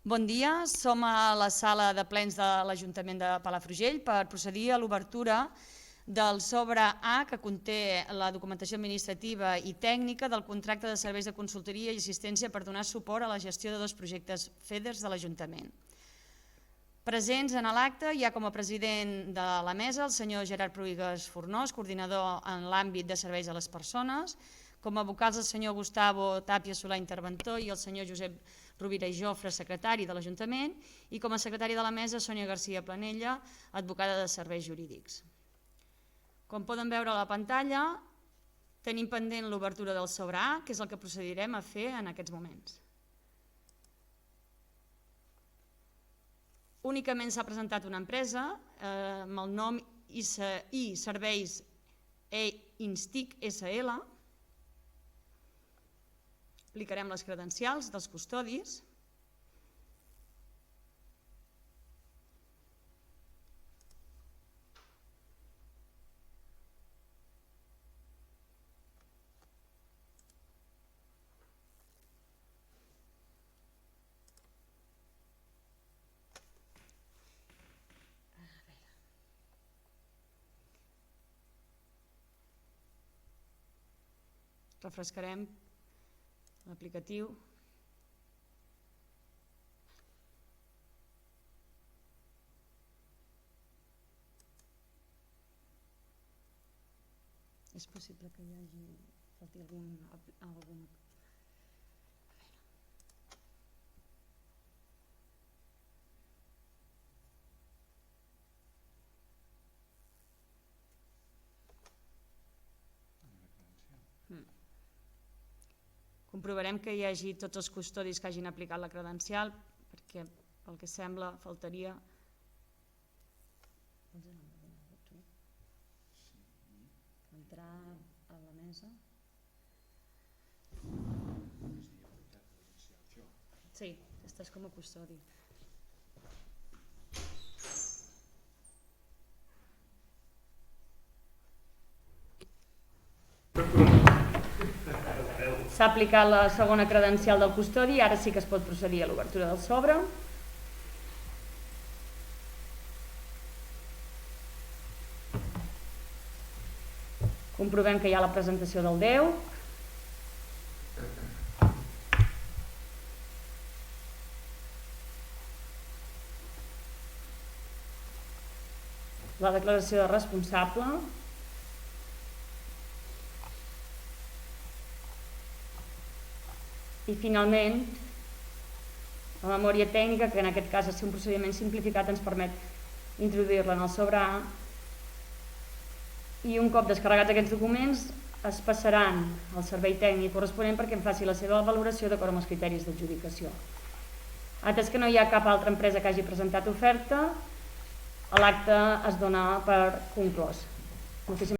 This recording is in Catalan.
Bon dia, som a la sala de plens de l'Ajuntament de Palafrugell per procedir a l'obertura del sobre A que conté la documentació administrativa i tècnica del contracte de serveis de consultoria i assistència per donar suport a la gestió de dos projectes FEDERs de l'Ajuntament. Presents en l'acte hi ha com a president de la mesa el senyor Gerard Pruïgues Fornós, coordinador en l'àmbit de serveis a les persones, com a vocals el senyor Gustavo Tapia Solà, interventor, i el senyor Josep Rovira i Jofre, secretari de l'Ajuntament, i com a secretari de la mesa, Sònia García Planella, advocada de serveis jurídics. Com poden veure a la pantalla, tenim pendent l'obertura del sobre A, que és el que procedirem a fer en aquests moments. Únicament s'ha presentat una empresa amb el nom I Serveis Instic SL. Aplicarem les credencials dels custodis. Refrescarem l'aplicatiu. És possible que hi hagi falti algun... Comprovarem que hi hagi tots els custodis que hagin aplicat la credencial, perquè pel que sembla faltaria... Entrar a la mesa. Sí, estàs com a custodi. S'ha aplicat la segona credencial del custodi i ara sí que es pot procedir a l'obertura del sobre. Comprovem que hi ha la presentació del DEU. La declaració de responsable. I finalment, la memòria tècnica, que en aquest cas és un procediment simplificat, ens permet introduir-la en el sobre A, i un cop descarregats aquests documents es passaran al servei tècnic corresponent perquè en faci la seva valoració d'acord amb els criteris d'adjudicació. Atès que no hi ha cap altra empresa que hagi presentat oferta, l'acte es dona per conclòs. Moltíssimes